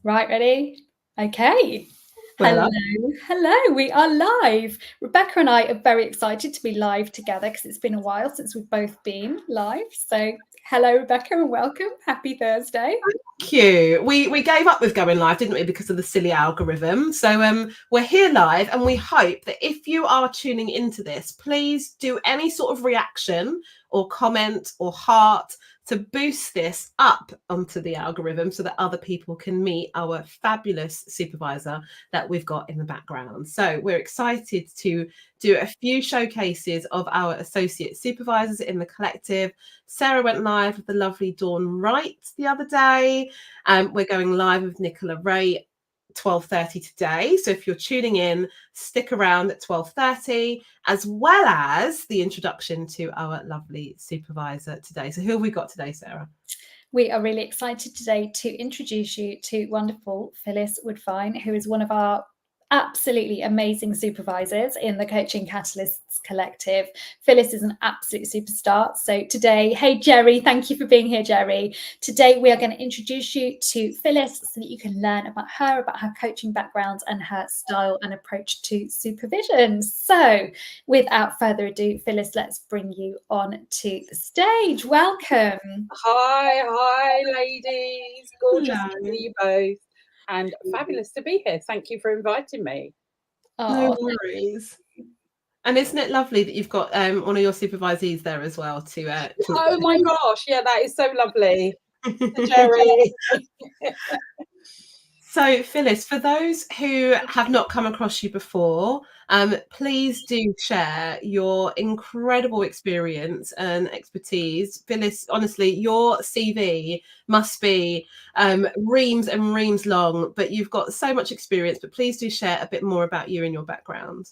Right, ready? Okay. Hello. Hello, we are live. Rebecca and I are very excited to be live together because it's been a while since we've both been live. So hello, Rebecca, and welcome. Happy Thursday. Thank you. We gave up with going live, didn't we, because of the silly algorithm. So we're here live, and we hope that if you are tuning into this, please do any sort of reaction or comment or heart to boost this up onto the algorithm so that other people can meet our fabulous supervisor that we've got in the background. So we're excited to do a few showcases of our associate supervisors in the collective. Sarah went live with the lovely Dawn Wright the other day. We're going live with Nicola Ray 12:30 today. So if you're tuning in, stick around at 12:30, as well as the introduction to our lovely supervisor today. So who have we got today, Sarah? We are really excited today to introduce you to wonderful Phyllis Woodfine, who is one of our absolutely amazing supervisors in the Coaching Catalysts Collective. Phyllis is an absolute superstar. So today, hey Jerry, thank you for being here, Jerry. Today we are going to introduce you to Phyllis so that you can learn about her coaching background and her style and approach to supervision. So without further ado, Phyllis, let's bring you on to the stage. Welcome. Hi ladies. Gorgeous Hello. to see you both. And fabulous to be here. Thank you for inviting me. No worries. And isn't it lovely that you've got one of your supervisees there as well to Oh my gosh, yeah, that is so lovely. Jerry. So Phyllis, for those who have not come across you before, please do share your incredible experience and expertise. Phyllis, honestly, your CV must be reams and reams long, but you've got so much experience. But please do share a bit more about you and your background.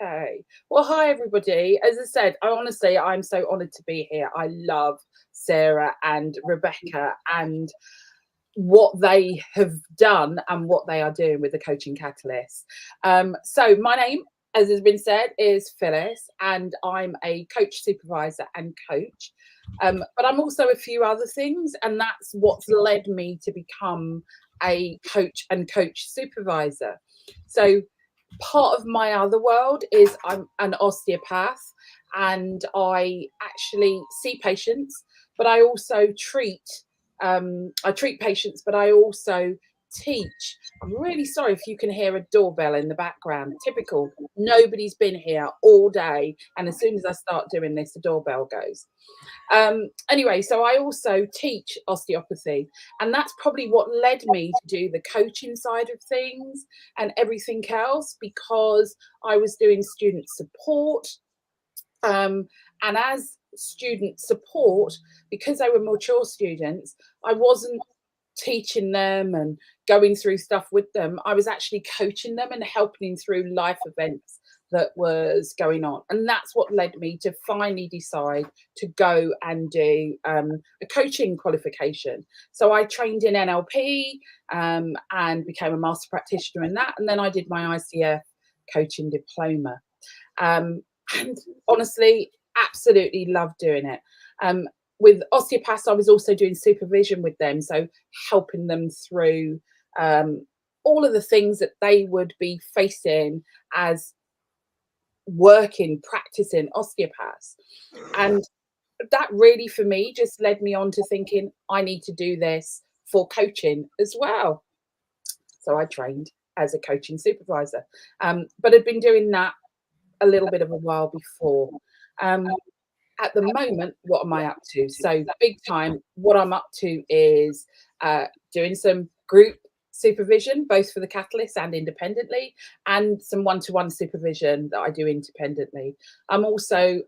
Okay. Well, hi everybody. As I said, I'm so honoured to be here. I love Sarah and Rebecca and what they have done and what they are doing with the Coaching Catalyst. So my name, as has been said, is Phyllis, and I'm a coach, supervisor and coach. But I'm also a few other things, and that's what's led me to become a coach and coach supervisor. So part of my other world is I'm an osteopath, and I actually see patients, but I also treat patients, but I also teach. I'm really sorry if you can hear a doorbell in the background. Typical. Nobody's been here all day, and as soon as I start doing this, the doorbell goes. Anyway, so I also teach osteopathy, and that's probably what led me to do the coaching side of things and everything else, because I was doing student support. And as student support, because they were mature students, I wasn't teaching them and going through stuff with them. I was actually coaching them and helping them through life events that was going on. And that's what led me to finally decide to go and do a coaching qualification. So I trained in NLP and became a Master Practitioner in that. And then I did my ICF coaching diploma. And honestly, absolutely love doing it. With osteopaths, I was also doing supervision with them, so helping them through all of the things that they would be facing as practicing osteopaths. And that really, for me, just led me on to thinking I need to do this for coaching as well. So I trained as a coaching supervisor, but I'd been doing that a little bit of a while before. At the moment, what am I up to? So big time, what I'm up to is doing some group supervision, both for the Catalyst and independently, and some one-to-one supervision that I do independently. I'm also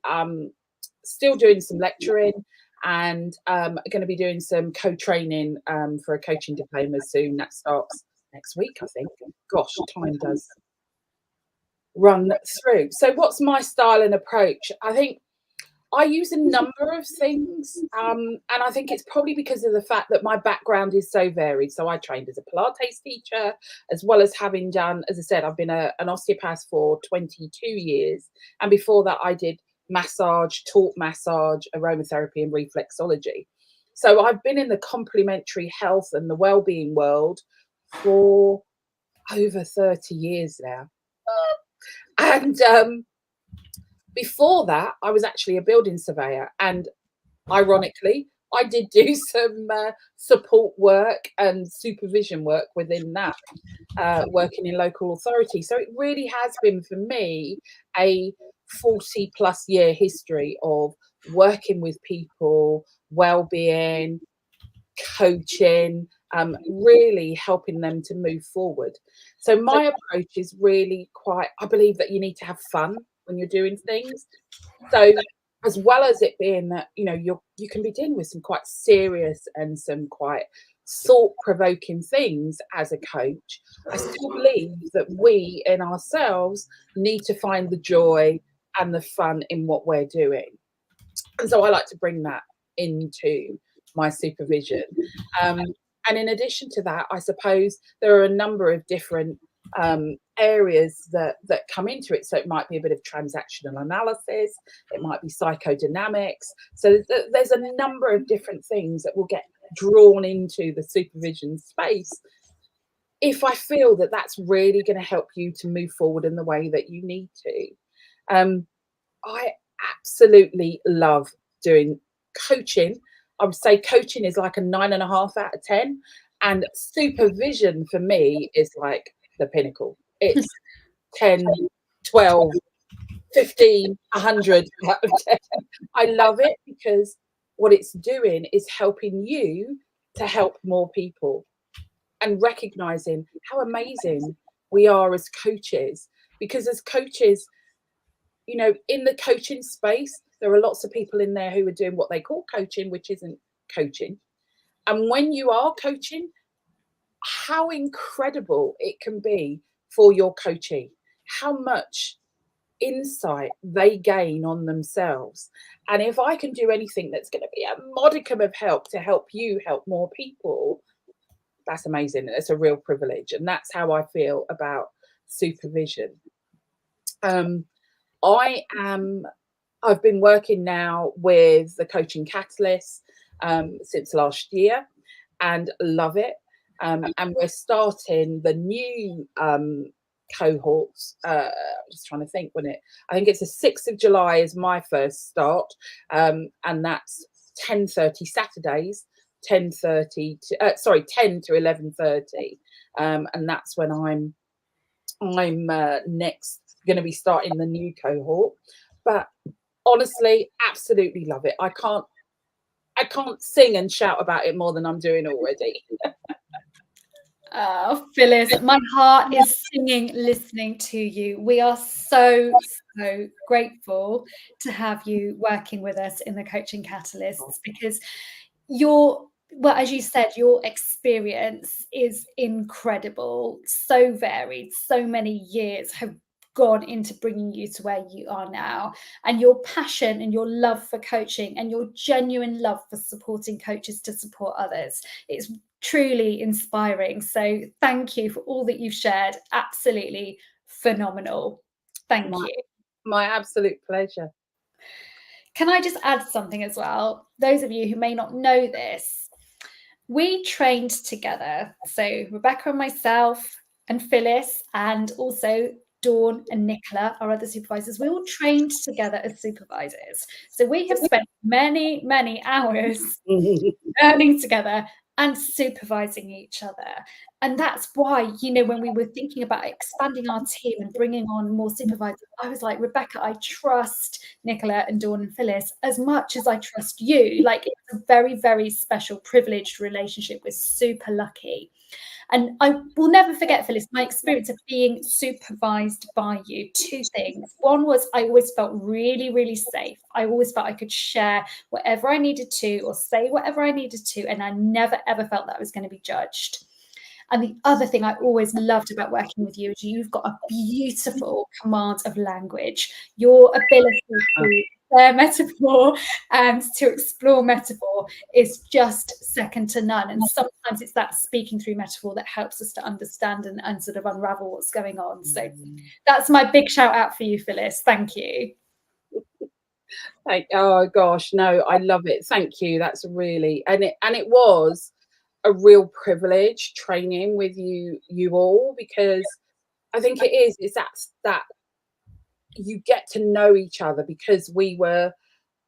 still doing some lecturing, and going to be doing some co-training for a coaching diploma soon. That starts next week, I think. Gosh, time does run through. So what's my style and approach? I think I use a number of things, and I think it's probably because of the fact that my background is so varied. So I trained as a Pilates teacher, as well as having done, as I said, I've been an osteopath for 22 years. And before that, I did massage, taught massage, aromatherapy and reflexology. So I've been in the complementary health and the well-being world for over 30 years now. And before that, I was actually a building surveyor. And ironically, I did do some support work and supervision work within that, working in local authority. So it really has been for me a 40+ year history of working with people, well-being, coaching, really helping them to move forward. So my approach is really I believe that you need to have fun when you're doing things. So as well as it being that, you know, you can be dealing with some quite serious and some quite thought-provoking things as a coach, I still believe that we in ourselves need to find the joy and the fun in what we're doing. And so I like to bring that into my supervision. And in addition to that, I suppose there are a number of different areas that come into it. So it might be a bit of transactional analysis, it might be psychodynamics. So there's a number of different things that will get drawn into the supervision space if I feel that that's really going to help you to move forward in the way that you need to. I absolutely love doing coaching. I would say coaching is like a 9.5 out of 10, and supervision for me is like the pinnacle. It's 10, 12, 15, 100 out of 10. I love it because what it's doing is helping you to help more people, and recognizing how amazing we are as coaches. Because as coaches, you know, in the coaching space, there are lots of people in there who are doing what they call coaching, which isn't coaching. And when you are coaching, how incredible it can be for your coachee, how much insight they gain on themselves. And if I can do anything that's going to be a modicum of help to help you help more people, that's amazing. It's a real privilege. And that's how I feel about supervision. I've been working now with the Coaching Catalyst since last year and love it. And we're starting the new cohorts. Just trying to think I think it's the 6th of July is my first start. And that's 10:30 Saturdays, 10 to 11:30. And that's when I'm next going to be starting the new cohort. But honestly, absolutely love it. I can't sing and shout about it more than I'm doing already. Oh, Phyllis, my heart is singing listening to you. We are so grateful to have you working with us in the Coaching Catalysts, because as you said, your experience is incredible, so varied, so many years have gone into bringing you to where you are now, and your passion and your love for coaching and your genuine love for supporting coaches to support others, it's truly inspiring. So thank you for all that you've shared. Absolutely phenomenal. Thank you. My absolute pleasure. Can I just add something as well? Those of you who may not know this, we trained together. So Rebecca and myself and Phyllis, and also Dawn and Nicola, our other supervisors, we all trained together as supervisors. So we have spent many, many hours learning together and supervising each other. And that's why, you know, when we were thinking about expanding our team and bringing on more supervisors, I was like, Rebecca, I trust Nicola and Dawn and Phyllis as much as I trust you. Like, it's a very, very special, privileged relationship. We're super lucky. And I will never forget, Phyllis, my experience of being supervised by you. 2 things. One was I always felt really, really safe. I always felt I could share whatever I needed to or say whatever I needed to. And I never, ever felt that I was going to be judged. And the other thing I always loved about working with you is you've got a beautiful command of language. Your ability to share metaphor and to explore metaphor is just second to none. And sometimes it's that speaking through metaphor that helps us to understand and sort of unravel what's going on. So that's my big shout out for you, Phyllis. Thank you. Oh gosh, no, I love it. Thank you. That's really, and it was a real privilege training with you all, because I think it's that you get to know each other, because we were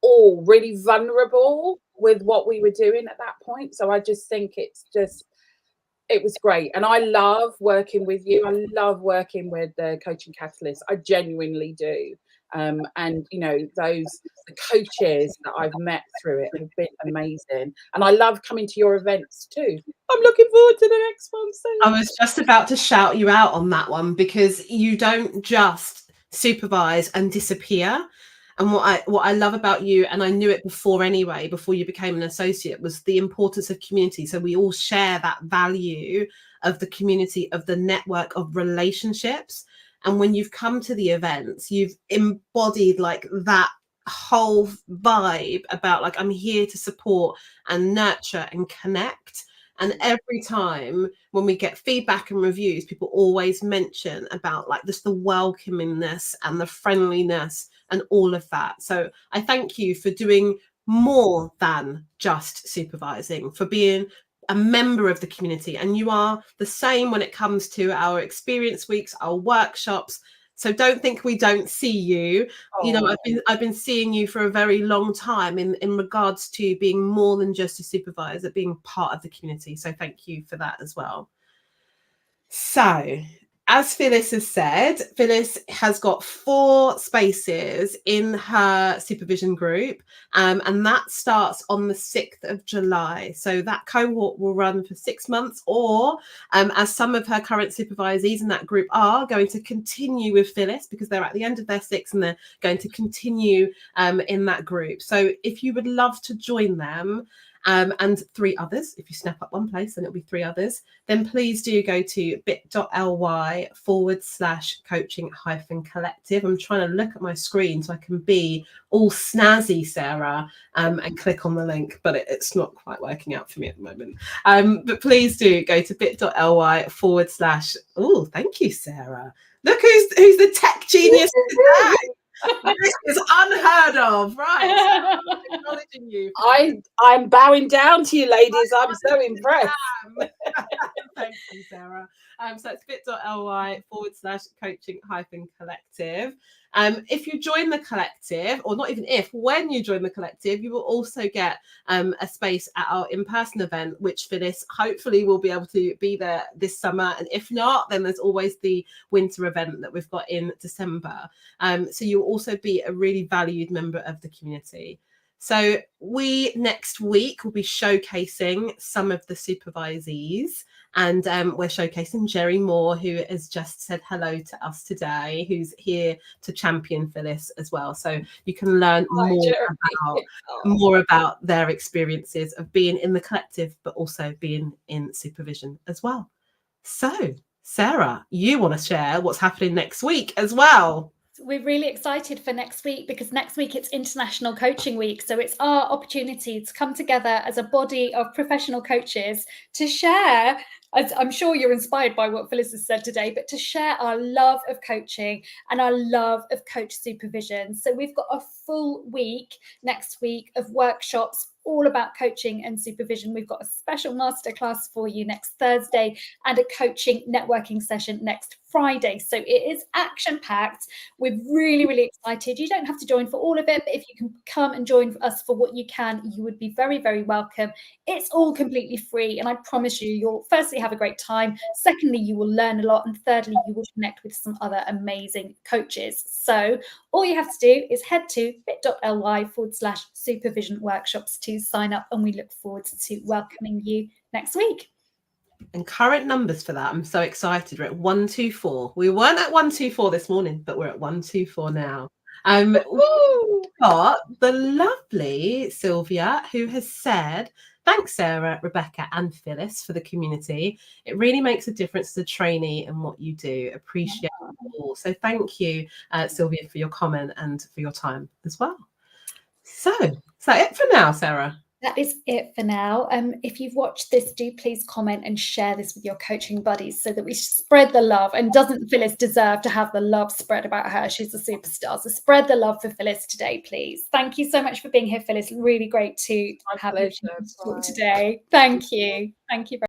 all really vulnerable with what we were doing at that point. So I just think it was great. And I love working with you. I love working with the Coaching Catalyst. I genuinely do. And the coaches that I've met through it have been amazing. And I love coming to your events too. I'm looking forward to the next one soon. I was just about to shout you out on that one, because you don't just supervise and disappear. And what I love about you, and I knew it before anyway, before you became an associate, was the importance of community. So we all share that value of the community, of the network of relationships. And when you've come to the events, you've embodied like that whole vibe about like, I'm here to support and nurture and connect. And every time when we get feedback and reviews, people always mention about like just the welcomingness and the friendliness and all of that. So I thank you for doing more than just supervising, for being a member of the community. And you are the same when it comes to our experience weeks, our workshops. So don't think we don't see you. I've been seeing you for a very long time in regards to being more than just a supervisor, being part of the community. So thank you for that as well. So, as Phyllis has said, Phyllis has got 4 spaces in her supervision group, and that starts on the 6th of July. So that cohort will run for 6 months, or as some of her current supervisees in that group are going to continue with Phyllis, because they're at the end of their 6 and they're going to continue in that group. So if you would love to join them, and 3 others, if you snap up one place, then it'll be 3 others, then please do go to bit.ly/coaching-collective. I'm trying to look at my screen so I can be all snazzy, Sarah, and click on the link, but it's not quite working out for me at the moment. But please do go to bit.ly/, oh, thank you, Sarah. Look who's the tech genius today. This is unheard of, right? So acknowledging you. I'm bowing down to you, ladies. I'm so impressed. Thank you, Sarah. So it's bit.ly/coaching-collective. If you join the collective, or not even if, when you join the collective, you will also get a space at our in-person event, which Phyllis hopefully will be able to be there this summer. And if not, then there's always the winter event that we've got in December. So you'll also be a really valued member of the community. So we next week will be showcasing some of the supervisees, and we're showcasing Jerry Moore, who has just said hello to us today, who's here to champion Phyllis as well. So you can learn more about their experiences of being in the collective, but also being in supervision as well. So Sarah, you want to share what's happening next week as well? We're really excited for next week, because next week it's International Coaching Week. So it's our opportunity to come together as a body of professional coaches to share, as I'm sure you're inspired by what Phyllis has said today, but to share our love of coaching and our love of coach supervision. So we've got a full week next week of workshops all about coaching and supervision. We've got a special masterclass for you next Thursday and a coaching networking session next Friday. So it is action-packed. We're really, really excited. You don't have to join for all of it, but if you can come and join us for what you can, you would be very, very welcome. It's all completely free, and I promise you, you'll firstly have a great time. Secondly, you will learn a lot. And thirdly, you will connect with some other amazing coaches. So all you have to do is head to bit.ly/supervision workshops to sign up, and we look forward to welcoming you next week. And current numbers for that, I'm so excited. We're at 124. We weren't at 124 this morning, but we're at 124 now. We've got the lovely Sylvia, who has said, thanks, Sarah, Rebecca, and Phyllis for the community. It really makes a difference as a trainee and what you do. Appreciate it all. So thank you, Sylvia, for your comment and for your time as well. So is that it for now, Sarah? That is it for now. If you've watched this, do please comment and share this with your coaching buddies so that we spread the love. And doesn't Phyllis deserve to have the love spread about her? She's a superstar. So spread the love for Phyllis today, please. Thank you so much for being here, Phyllis. Really great to have you talk today. Thank you. Thank you very